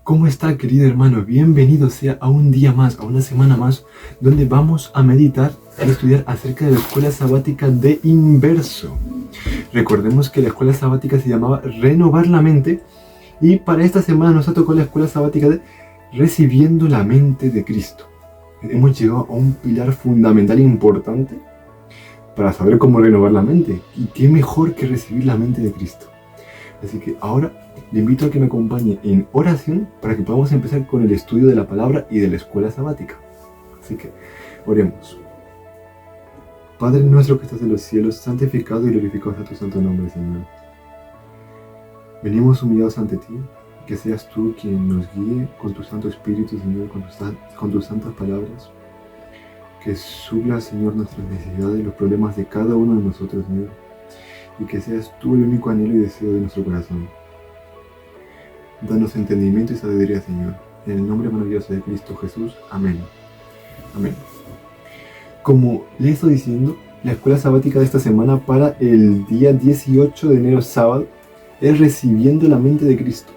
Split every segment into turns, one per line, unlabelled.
¿Cómo está, querido hermano? Bienvenido sea a un día más, a una semana más, donde vamos a meditar y estudiar acerca de la escuela sabática de Inverso. Recordemos que la escuela sabática se llamaba Renovar la Mente, y para esta semana nos ha tocado la escuela sabática de Recibiendo la Mente de Cristo. Hemos llegado a un pilar fundamental e importante para saber cómo renovar la mente. Y qué mejor que recibir la mente de Cristo. Así que ahora le invito a que me acompañe en oración para que podamos empezar con el estudio de la palabra y de la escuela sabática. Así que oremos. Padre nuestro que estás en los cielos, santificado y glorificado sea tu santo nombre, Señor. Venimos humillados ante ti, que seas tú quien nos guíe con tu Santo Espíritu, Señor, con tus santas palabras. Que supla, Señor, nuestras necesidades y los problemas de cada uno de nosotros, Señor. Y que seas tú el único anhelo y deseo de nuestro corazón. Danos entendimiento y sabiduría, Señor. En el nombre maravilloso de Cristo Jesús. Amén. Amén. Como le estoy diciendo, la escuela sabática de esta semana para el día 18 de enero, sábado, es Recibiendo la Mente de Cristo.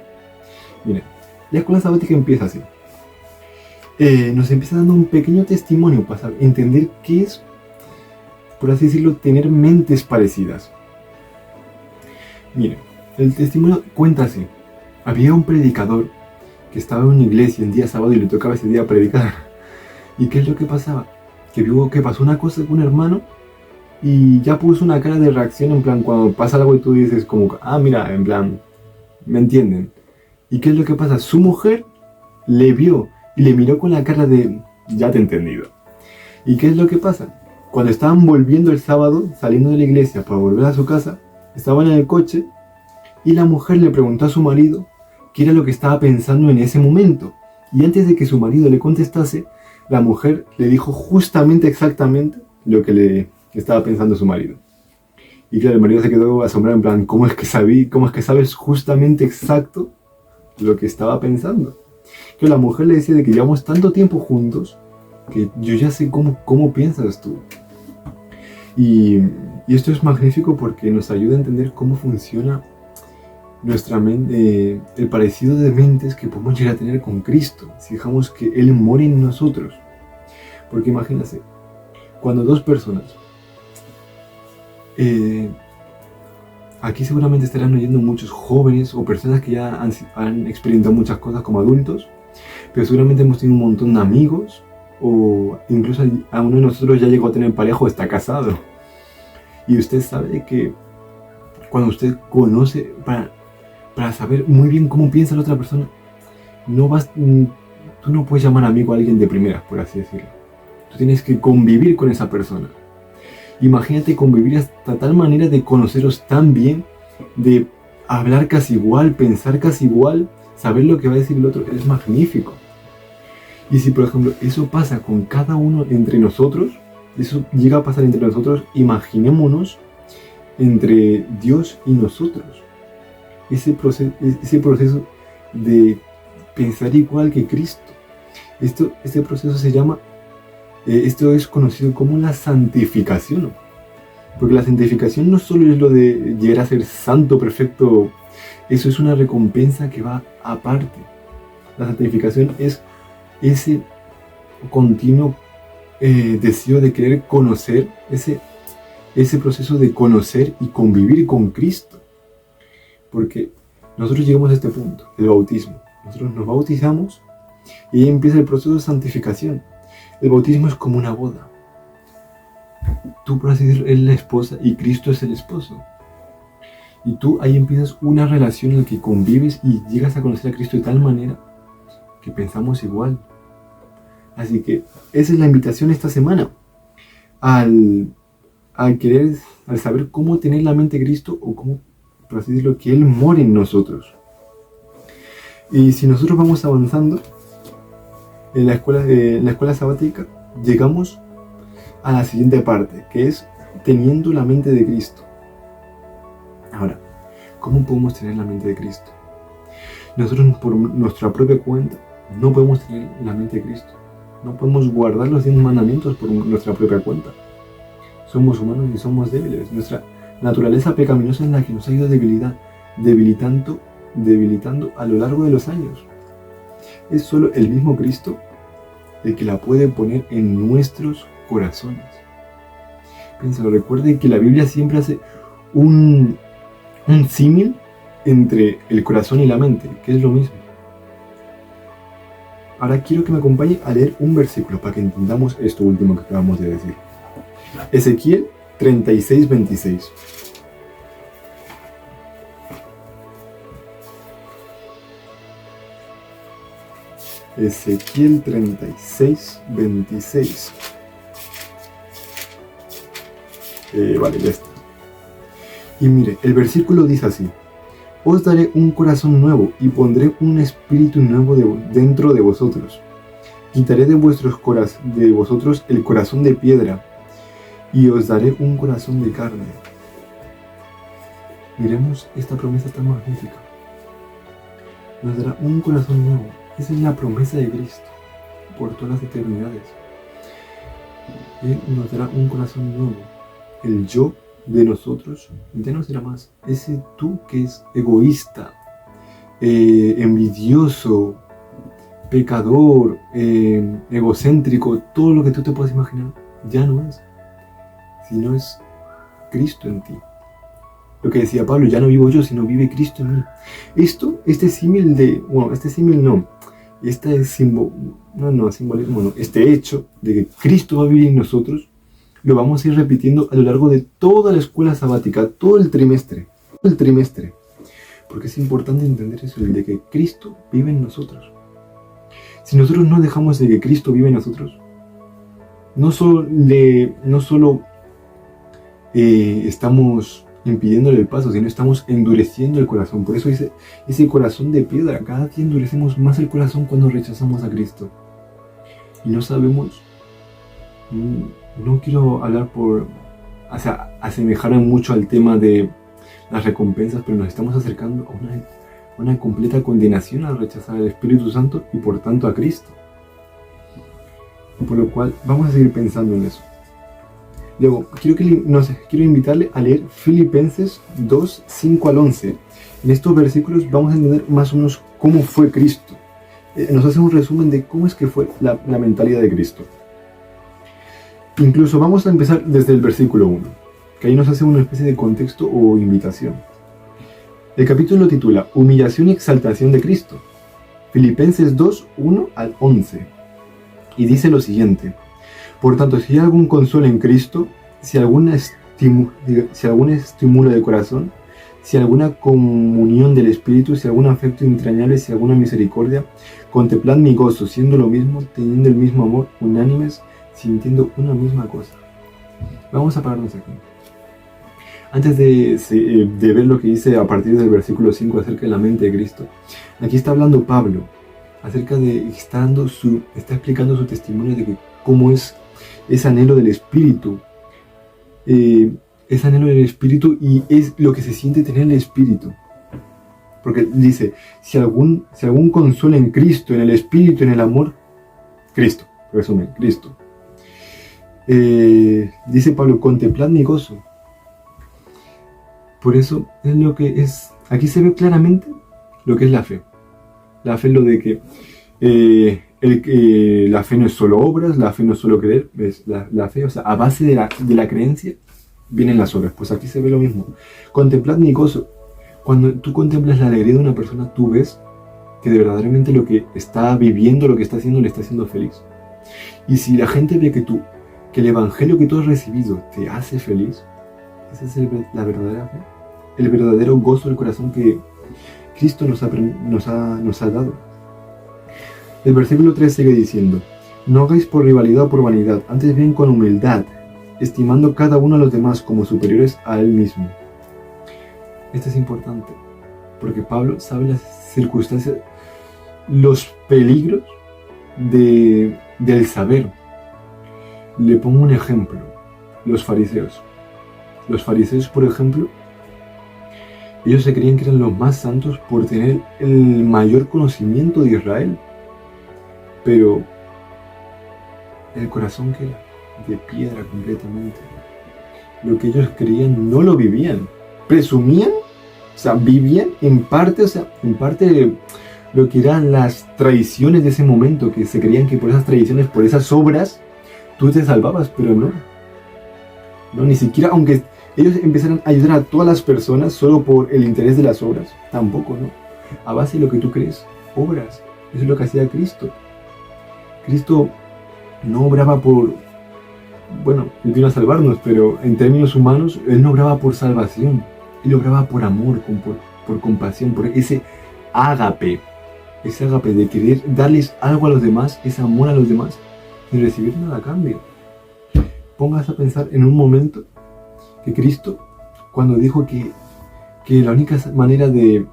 Miren, la escuela sabática empieza así. Nos empieza dando un pequeño testimonio para entender qué es, por así decirlo, tener mentes parecidas. Miren, el testimonio cuenta así. Había un predicador que estaba en una iglesia el día sábado y le tocaba ese día predicar. ¿Y qué es lo que pasaba? Que vio que pasó una cosa con un hermano y ya puso una cara de reacción, en plan, cuando pasa algo y tú dices como, mira, en plan, ¿me entienden? ¿Y qué es lo que pasa? Su mujer le vio y le miró con la cara de, ya te he entendido. ¿Y qué es lo que pasa? Cuando estaban volviendo el sábado, saliendo de la iglesia para volver a su casa, estaban en el coche y la mujer le preguntó a su marido qué era lo que estaba pensando en ese momento. Y antes de que su marido le contestase, la mujer le dijo exactamente lo que le estaba pensando su marido. Y claro, el marido se quedó asombrado, en plan, ¿cómo es que sabes justamente exacto lo que estaba pensando? Que la mujer le decía de que llevamos tanto tiempo juntos que yo ya sé cómo piensas tú. Y esto es magnífico porque nos ayuda a entender cómo funciona nuestra mente, el parecido de mentes que podemos llegar a tener con Cristo, si dejamos que Él more en nosotros. Porque imagínense, cuando dos personas, aquí seguramente estarán oyendo muchos jóvenes o personas que ya han experimentado muchas cosas como adultos, pero seguramente hemos tenido un montón de amigos, o incluso a uno de nosotros ya llegó a tener pareja o está casado. Y usted sabe que cuando usted conoce, para saber muy bien cómo piensa la otra persona, tú no puedes llamar amigo a alguien de primera, por así decirlo. Tú tienes que convivir con esa persona. Imagínate convivir hasta tal manera de conoceros tan bien, de hablar casi igual, pensar casi igual, saber lo que va a decir el otro. Es magnífico. Y si por ejemplo eso pasa con cada uno entre nosotros, eso llega a pasar entre nosotros, imaginémonos entre Dios y nosotros. Ese proceso de pensar igual que Cristo. Este proceso se llama, esto es conocido como la santificación. Porque la santificación no solo es lo de llegar a ser santo, perfecto, eso es una recompensa que va aparte. La santificación es ese continuo deseo de querer conocer, ese proceso de conocer y convivir con Cristo. Porque nosotros llegamos a este punto, el bautismo. Nosotros nos bautizamos y ahí empieza el proceso de santificación. El bautismo es como una boda. Tú, por así decirlo, eres la esposa y Cristo es el esposo. Y tú ahí empiezas una relación en la que convives y llegas a conocer a Cristo de tal manera que pensamos igual. Así que esa es la invitación esta semana. Al saber cómo tener la mente de Cristo, o cómo, por así decirlo, que Él more en nosotros. Y si nosotros vamos avanzando en la escuela sabática, llegamos a la siguiente parte, que es teniendo la mente de Cristo. Ahora, ¿cómo podemos tener la mente de Cristo? Nosotros por nuestra propia cuenta no podemos tener la mente de Cristo. No podemos guardar los 10 mandamientos por nuestra propia cuenta. Somos humanos y somos débiles. Nuestra naturaleza pecaminosa es la que nos ha ido debilitando a lo largo de los años. es solo el mismo Cristo el que la puede poner en nuestros corazones. Piénsalo, recuerden que la Biblia siempre hace un símil entre el corazón y la mente, que es lo mismo. Ahora quiero que me acompañe a leer un versículo para que entendamos esto último que acabamos de decir. Ezequiel 36:26. Ezequiel 36:26. Vale, ya está. Y mire, el versículo dice así: os daré un corazón nuevo y pondré un espíritu nuevo dentro de vosotros. Quitaré de vosotros el corazón de piedra y os daré un corazón de carne. Miremos esta promesa tan magnífica. Nos dará un corazón nuevo. Esa es la promesa de Cristo por todas las eternidades. Él nos dará un corazón nuevo. El yo de nosotros ya no será más ese tú que es egoísta, envidioso, pecador, egocéntrico, todo lo que tú te puedas imaginar, ya no es, sino es Cristo en ti. Lo que decía Pablo, ya no vivo yo, sino vive Cristo en mí. Este hecho de que Cristo va a vivir en nosotros, lo vamos a ir repitiendo a lo largo de toda la escuela sabática, todo el trimestre. Porque es importante entender eso, el de que Cristo vive en nosotros. Si nosotros no dejamos de que Cristo vive en nosotros, no solo estamos impidiéndole el paso, sino estamos endureciendo el corazón. Por eso dice, ese corazón de piedra, cada día endurecemos más el corazón cuando rechazamos a Cristo. Y no sabemos, no quiero hablar asemejar mucho al tema de las recompensas, pero nos estamos acercando a una completa condenación al rechazar al Espíritu Santo y por tanto a Cristo. Por lo cual vamos a seguir pensando en eso. Luego, quiero invitarle a leer Filipenses 2, 5 al 11. En estos versículos vamos a entender más o menos cómo fue Cristo. Nos hace un resumen de cómo es que fue la mentalidad de Cristo. Incluso vamos a empezar desde el versículo 1, que ahí nos hace una especie de contexto o invitación. El capítulo titula Humillación y exaltación de Cristo. Filipenses 2, 1 al 11. Y dice lo siguiente: por tanto, si hay algún consuelo en Cristo, si algún estímulo de corazón, si alguna comunión del Espíritu, si algún afecto entrañable, si alguna misericordia, contemplad mi gozo, siendo lo mismo, teniendo el mismo amor, unánimes, sintiendo una misma cosa. Vamos a pararnos aquí. Antes de ver lo que dice a partir del versículo 5 acerca de la mente de Cristo, aquí está hablando Pablo acerca de, está explicando su testimonio de que cómo es ese anhelo del Espíritu, y es lo que se siente tener el Espíritu. Porque dice, si algún consuelo en Cristo, en el Espíritu, en el amor, Cristo, resumen, Cristo. Dice Pablo, contemplad mi gozo. Por eso es lo que es, aquí se ve claramente lo que es la fe. La fe es lo de que la fe no es solo obras, la fe no es solo creer, ¿ves? La fe, o sea, a base de la creencia vienen las obras. Pues aquí se ve lo mismo. Contemplad mi gozo. Cuando tú contemplas la alegría de una persona, tú ves que de verdaderamente lo que está viviendo, lo que está haciendo, le está haciendo feliz. Y si la gente ve que el evangelio que tú has recibido te hace feliz, esa es la verdadera fe, el verdadero gozo del corazón que Cristo nos ha dado. El versículo 3 sigue diciendo: no hagáis por rivalidad o por vanidad, antes bien con humildad, estimando cada uno a los demás como superiores a él mismo. Esto es importante, porque Pablo sabe las circunstancias, los peligros del saber. Le pongo un ejemplo: los fariseos. Los fariseos, por ejemplo, ellos se creían que eran los más santos por tener el mayor conocimiento de Israel. Pero el corazón que era de piedra completamente. Lo que ellos creían no lo vivían. Presumían, o sea, vivían en parte lo que eran las tradiciones de ese momento, que se creían que por esas tradiciones, por esas obras, tú te salvabas, pero no. No, ni siquiera, aunque ellos empezaran a ayudar a todas las personas solo por el interés de las obras, tampoco, ¿no? A base de lo que tú crees, obras. Eso es lo que hacía Cristo. Cristo no obraba por, bueno, Él vino a salvarnos, pero en términos humanos, Él no obraba por salvación. Él obraba por amor, por compasión, por ese ágape de querer darles algo a los demás, ese amor a los demás, sin recibir nada a cambio. Pongas a pensar en un momento que Cristo, cuando dijo que la única manera de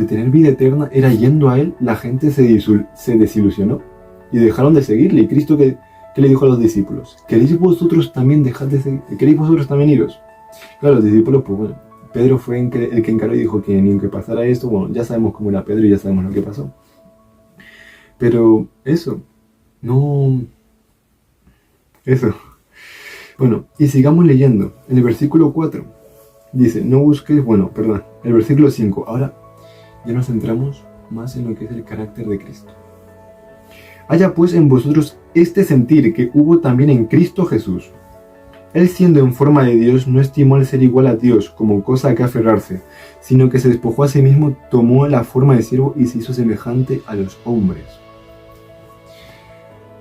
tener vida eterna era yendo a Él, la gente se desilusionó y dejaron de seguirle. ¿Y Cristo qué le dijo a los discípulos? ¿Queréis vosotros también dejar de seguir? ¿Queréis vosotros también iros? Claro, los discípulos, pues bueno, Pedro fue el que encaró y dijo que ni aunque pasara esto, bueno, ya sabemos cómo era Pedro y ya sabemos lo que pasó. Pero eso, no... Eso. Bueno, y sigamos leyendo. En el versículo 4 dice, no busques, el versículo 5. Ahora ya nos centramos más en lo que es el carácter de Cristo. Haya pues en vosotros este sentir que hubo también en Cristo Jesús. Él, siendo en forma de Dios, no estimó el ser igual a Dios como cosa a que aferrarse, sino que se despojó a sí mismo, tomó la forma de siervo y se hizo semejante a los hombres.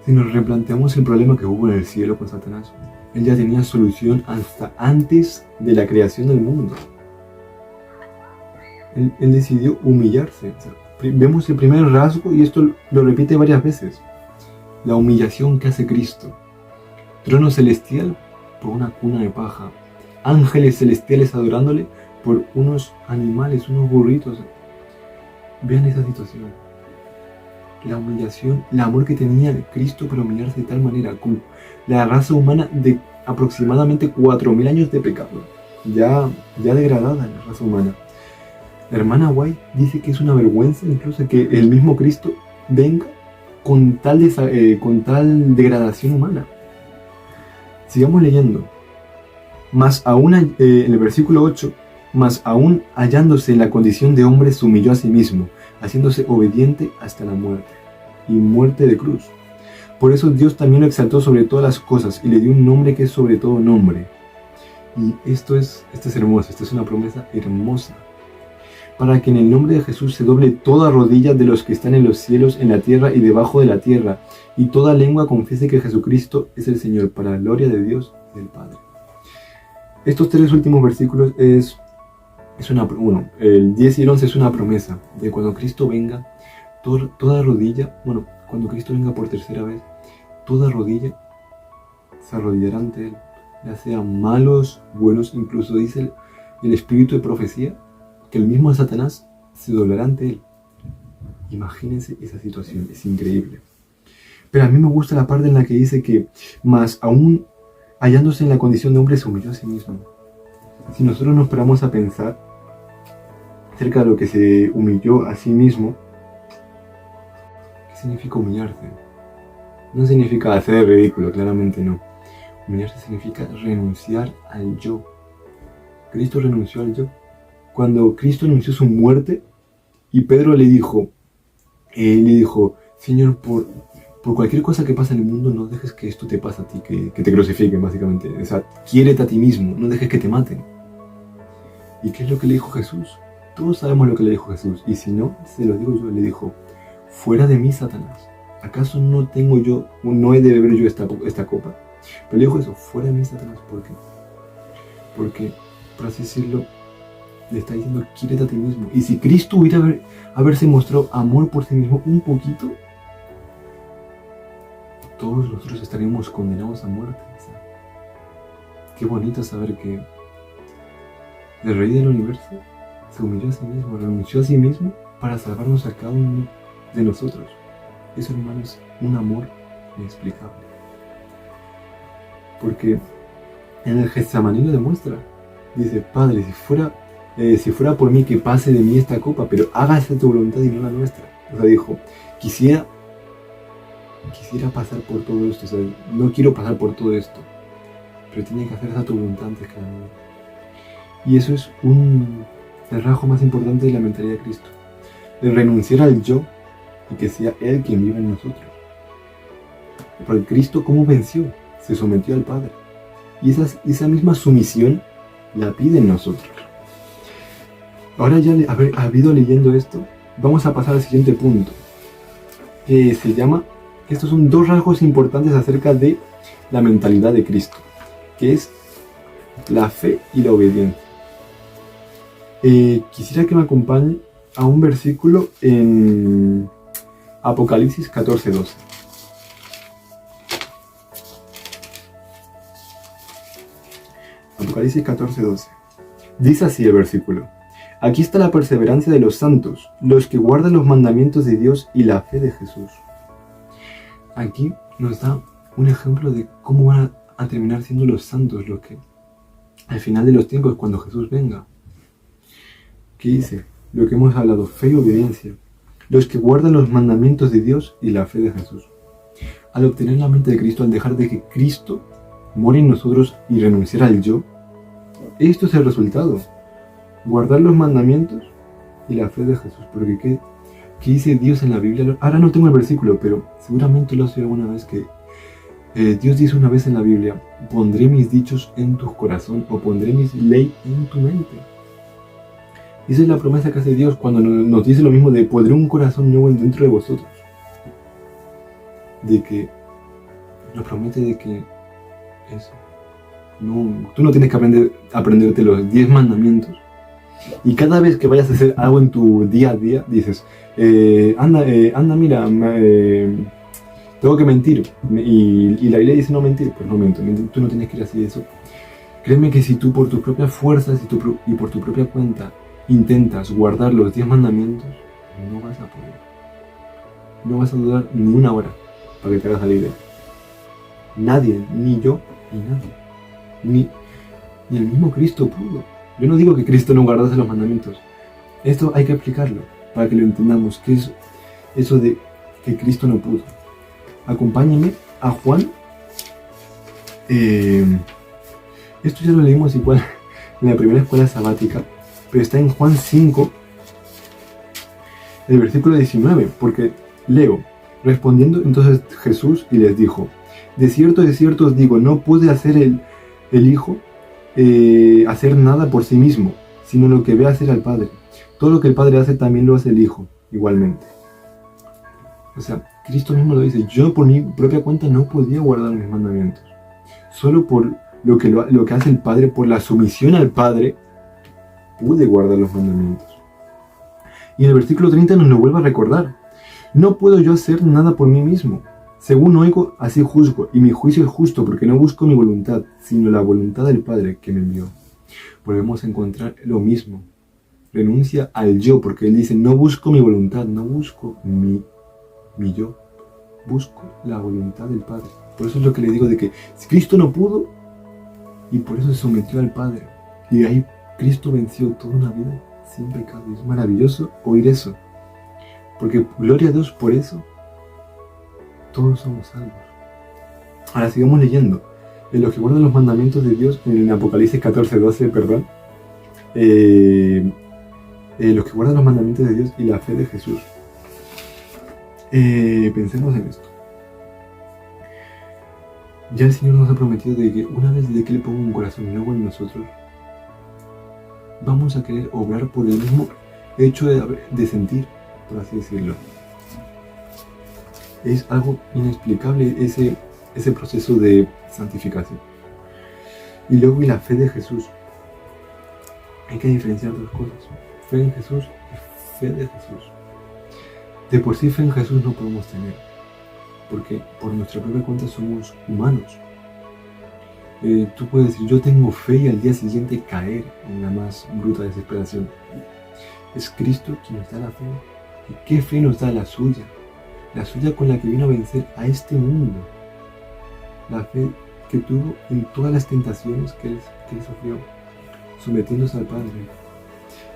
Si nos replanteamos el problema que hubo en el cielo con Satanás, él ya tenía solución hasta antes de la creación del mundo. Él decidió humillarse. Vemos el primer rasgo, y esto lo repite varias veces: la humillación que hace Cristo. Trono celestial por una cuna de paja, ángeles celestiales adorándole por unos animales, unos burritos. Vean esa situación. La humillación, el amor que tenía Cristo para humillarse de tal manera, con la raza humana de aproximadamente 4.000 años de pecado, ya degradada la raza humana. La hermana White dice que es una vergüenza incluso que el mismo Cristo venga con tal degradación humana. Sigamos leyendo. Más aún, en el versículo 8, más aún hallándose en la condición de hombre, se humilló a sí mismo, haciéndose obediente hasta la muerte, y muerte de cruz. Por eso Dios también lo exaltó sobre todas las cosas, y le dio un nombre que es sobre todo nombre. Y esto es hermoso, esta es una promesa hermosa. Para que en el nombre de Jesús se doble toda rodilla de los que están en los cielos, en la tierra y debajo de la tierra, y toda lengua confiese que Jesucristo es el Señor, para la gloria de Dios y del Padre. Estos tres últimos versículos el 10 y el 11 es una promesa de cuando Cristo venga, toda rodilla, cuando Cristo venga por tercera vez, toda rodilla se arrodillará ante Él, ya sean malos, buenos, incluso dice el espíritu de profecía, que el mismo Satanás se doblará ante Él. Imagínense esa situación, es increíble. Pero a mí me gusta la parte en la que dice que, más aún hallándose en la condición de hombre, se humilló a sí mismo. Si nosotros nos paramos a pensar acerca de lo que se humilló a sí mismo, ¿qué significa humillarse? No significa hacer el ridículo, claramente no. Humillarse significa renunciar al yo. Cristo renunció al yo. Cuando Cristo anunció su muerte, y Pedro le dijo, Señor, por cualquier cosa que pase en el mundo, no dejes que esto te pase a ti, que te crucifiquen, básicamente. O sea, quiérete a ti mismo, no dejes que te maten. ¿Y qué es lo que le dijo Jesús? Todos sabemos lo que le dijo Jesús, y si no, se lo digo yo, le dijo, fuera de mí, Satanás. ¿Acaso no he de beber yo esta copa? Pero le dijo eso, fuera de mí, Satanás. ¿Por qué? Porque, por así decirlo, le está diciendo, quiérete a ti mismo. Y si Cristo hubiera haberse mostrado amor por sí mismo un poquito, todos nosotros estaríamos condenados a muerte. O sea, qué bonito saber que el Rey del Universo se humilló a sí mismo, renunció a sí mismo para salvarnos a cada uno de nosotros. Eso, hermano, es un amor inexplicable. Porque en el Getsemaní lo demuestra. Dice, Padre, si fuera por mí que pase de mí esta copa, pero hágase tu voluntad y no la nuestra. O sea, dijo, quisiera pasar por todo esto, o sea, no quiero pasar por todo esto, pero tiene que hacerse a tu voluntad antes que la mía. Y eso es el rasgo más importante de la mentalidad de Cristo. de renunciar al yo y que sea Él quien vive en nosotros. Porque Cristo, ¿cómo venció? Se sometió al Padre. Y esa misma sumisión la pide en nosotros. Ahora ya habido leyendo esto, vamos a pasar al siguiente punto, que se llama, estos son dos rasgos importantes acerca de la mentalidad de Cristo, que es la fe y la obediencia. Quisiera que me acompañe a un versículo en Apocalipsis 14:12. Apocalipsis 14:12. Dice así el versículo: aquí está la perseverancia de los santos, los que guardan los mandamientos de Dios y la fe de Jesús. Aquí nos da un ejemplo de cómo van a terminar siendo los santos, los que al final de los tiempos, cuando Jesús venga. ¿Qué dice? Lo que hemos hablado, fe y obediencia. Los que guardan los mandamientos de Dios y la fe de Jesús. Al obtener la mente de Cristo, al dejar de que Cristo muere en nosotros y renunciar al yo, esto es el resultado. Guardar los mandamientos y la fe de Jesús. Porque ¿qué dice Dios en la Biblia? Ahora no tengo el versículo, pero seguramente lo has oído alguna vez, que Dios dice una vez en la Biblia: pondré mis dichos en tu corazón, o pondré mis ley en tu mente. Esa es la promesa que hace Dios cuando nos dice lo mismo de: pondré un corazón nuevo dentro de vosotros. De que nos promete de que eso. Tú no tienes que aprenderte los 10 mandamientos. Y cada vez que vayas a hacer algo en tu día a día, dices: anda, mira, tengo que mentir. Y la Biblia dice no mentir. Pues no miento, tú no tienes que ir así de eso. Créeme que si tú por tus propias fuerzas y por tu propia cuenta intentas guardar los 10 mandamientos, no vas a poder. No vas a dudar ni una hora para que te hagas la idea. Nadie, ni yo, ni nadie. Ni el mismo Cristo pudo. Yo no digo que Cristo no guardase los mandamientos. Esto hay que explicarlo para que lo entendamos. ¿Qué es eso de que Cristo no pudo? Acompáñame a Juan. Esto ya lo leímos igual en la primera escuela sabática, pero está en Juan 5, el versículo 19, porque leo: respondiendo entonces Jesús y les dijo: de cierto os digo, no puede hacer el Hijo hacer nada por sí mismo, sino lo que ve hacer al Padre. Todo lo que el Padre hace también lo hace el Hijo, igualmente. O sea, Cristo mismo lo dice: yo por mi propia cuenta no podía guardar mis mandamientos. Solo por lo que hace el Padre, por la sumisión al Padre, pude guardar los mandamientos. Y en el versículo 30 nos lo vuelve a recordar: no puedo yo hacer nada por mí mismo. Según oigo, así juzgo, y mi juicio es justo, porque no busco mi voluntad, sino la voluntad del Padre que me envió. Volvemos a encontrar lo mismo. Renuncia al yo, porque Él dice: no busco mi voluntad, no busco mi yo, busco la voluntad del Padre. Por eso es lo que le digo de que Cristo no pudo, y por eso se sometió al Padre. Y de ahí Cristo venció toda una vida sin pecado. Es maravilloso oír eso, porque gloria a Dios por eso. Todos somos salvos. Ahora sigamos leyendo. En los que guardan los mandamientos de Dios, en Apocalipsis 14:12, perdón. Los que guardan los mandamientos de Dios y la fe de Jesús. Pensemos en esto. Ya el Señor nos ha prometido de que una vez de que le ponga un corazón nuevo en nosotros, vamos a querer obrar por el mismo hecho de sentir, por así decirlo. Es algo inexplicable ese proceso de santificación. Y luego la fe de Jesús. Hay que diferenciar dos cosas: fe en Jesús y fe de Jesús. De por sí fe en Jesús no podemos tener, porque por nuestra propia cuenta somos humanos. Tú puedes decir: yo tengo fe, y al día siguiente caer en la más bruta desesperación. Es Cristo quien nos da la fe. ¿Y qué fe nos da? La suya con la que vino a vencer a este mundo. La fe que tuvo en todas las tentaciones que él sufrió, sometiéndose al Padre.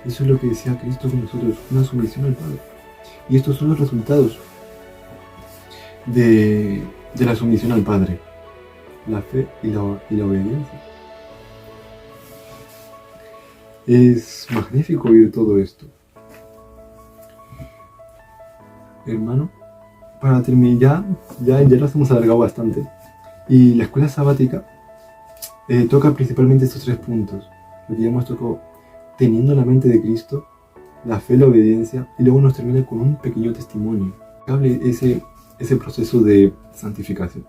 Eso es lo que decía Cristo con nosotros, una sumisión al Padre. Y estos son los resultados de la sumisión al Padre: la fe y la obediencia. Es magnífico oír todo esto. Hermano, para terminar, ya nos hemos alargado bastante. Y la escuela sabática toca principalmente estos 3 puntos. Lo que ya hemos tocado, teniendo la mente de Cristo, la fe, la obediencia, y luego nos termina con un pequeño testimonio. Que hable ese proceso de santificación.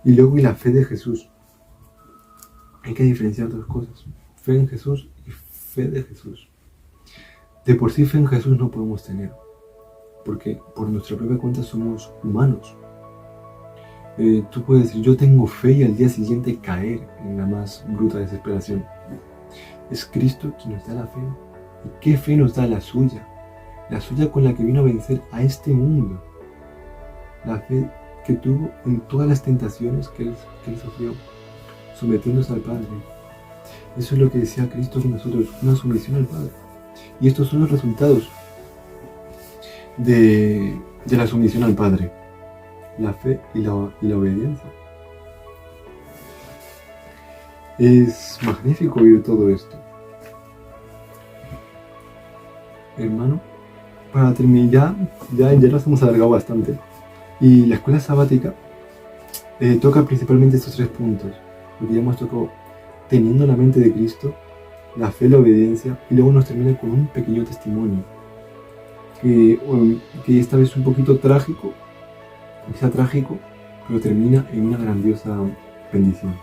Y luego la fe de Jesús. Hay que diferenciar 2 cosas. Fe en Jesús y fe de Jesús. De por sí fe en Jesús no podemos tener, porque por nuestra propia cuenta somos humanos. Tú puedes decir, yo tengo fe, y al día siguiente caer en la más bruta desesperación. Es Cristo quien nos da la fe. ¿Y qué fe nos da? La suya con la que vino a vencer a este mundo. La fe que tuvo en todas las tentaciones que él sufrió, sometiéndose al Padre. Eso es lo que decía Cristo con nosotros, una sumisión al Padre. Y estos son los resultados de la sumisión al Padre: la fe y la obediencia. Es magnífico oír todo esto. Hermano, para terminar, ya nos hemos alargado bastante. Y la escuela sabática toca principalmente estos 3 puntos. Lo que ya hemos tocado, teniendo la mente de Cristo, la fe, la obediencia, y luego nos termina con un pequeño testimonio. Que esta vez es un poquito trágico, quizá trágico, pero termina en una grandiosa bendición.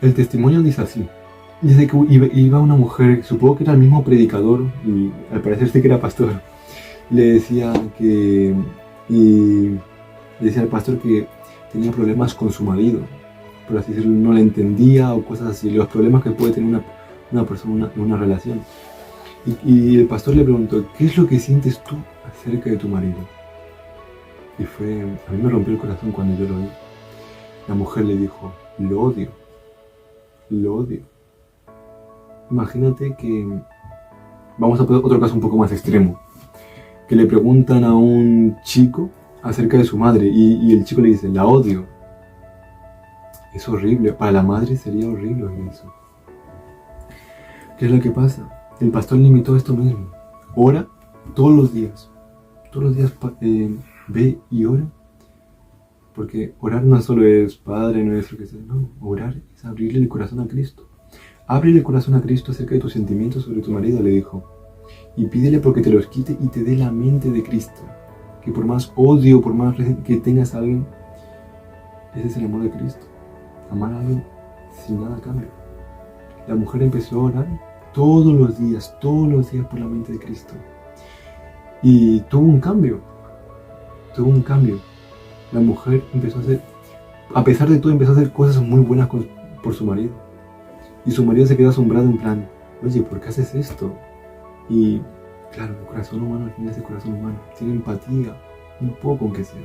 El testimonio dice así: desde que iba una mujer, supongo que era el mismo predicador, y al parecer sí que era pastor, le decía al pastor que tenía problemas con su marido, por así decirlo, no le entendía o cosas así, los problemas que puede tener una persona en una relación. Y el pastor le preguntó, ¿qué es lo que sientes tú acerca de tu marido? Y a mí me rompió el corazón cuando yo lo oí. La mujer le dijo, lo odio. Imagínate que, vamos a poner otro caso un poco más extremo, que le preguntan a un chico acerca de su madre y el chico le dice, la odio. Es horrible, para la madre sería horrible eso. ¿Qué es lo que pasa? El pastor limitó esto mismo. Ora todos los días. Ve y ora. Porque orar no solo es Padre nuestro, que sea, no. Orar es abrirle el corazón a Cristo. Ábrele el corazón a Cristo acerca de tus sentimientos sobre tu marido, le dijo. Y pídele porque te los quite y te dé la mente de Cristo. Que por más odio, por más que tengas a alguien, ese es el amor de Cristo. Amar a alguien sin nada a cambio. La mujer empezó a orar todos los días por la mente de Cristo. Y tuvo un cambio. La mujer empezó a hacer, a pesar de todo, empezó a hacer cosas muy buenas por su marido. Y su marido se quedó asombrado en plan, oye, ¿por qué haces esto? Y claro, el corazón humano al final es el corazón humano. Tiene empatía, un poco aunque sea.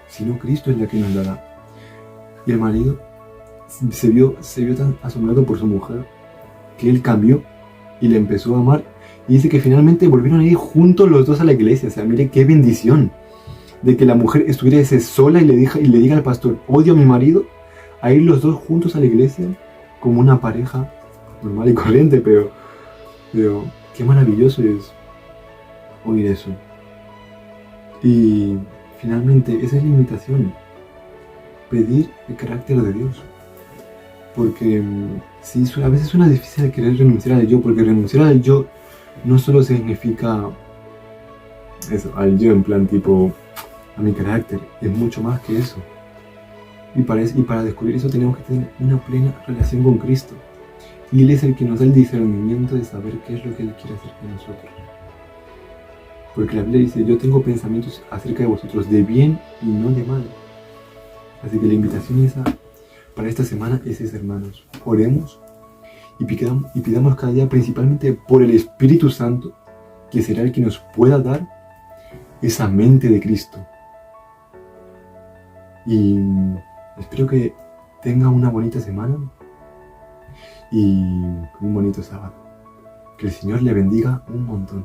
Si no, Cristo es la que nos la da. Y el marido se vio tan asombrado por su mujer que él cambió y le empezó a amar. Y dice que finalmente volvieron a ir juntos los dos a la iglesia. O sea, mire qué bendición. De que la mujer estuviera sola y le diga al pastor, odio a mi marido, a ir los dos juntos a la iglesia como una pareja normal y corriente, pero qué maravilloso es oír eso. Y finalmente esa es la invitación, pedir el carácter de Dios. Porque sí, a veces suena difícil querer renunciar al yo, porque renunciar al yo no solo significa eso, al yo en plan tipo a mi carácter, es mucho más que eso. Y para descubrir eso tenemos que tener una plena relación con Cristo. Y Él es el que nos da el discernimiento de saber qué es lo que Él quiere hacer con nosotros. Porque la Biblia dice, yo tengo pensamientos acerca de vosotros de bien y no de mal. Así que la invitación para esta semana es esa, hermanos. Oremos y pidamos cada día principalmente por el Espíritu Santo, que será el que nos pueda dar esa mente de Cristo. Y espero que tenga una bonita semana y un bonito sábado. Que el Señor le bendiga un montón.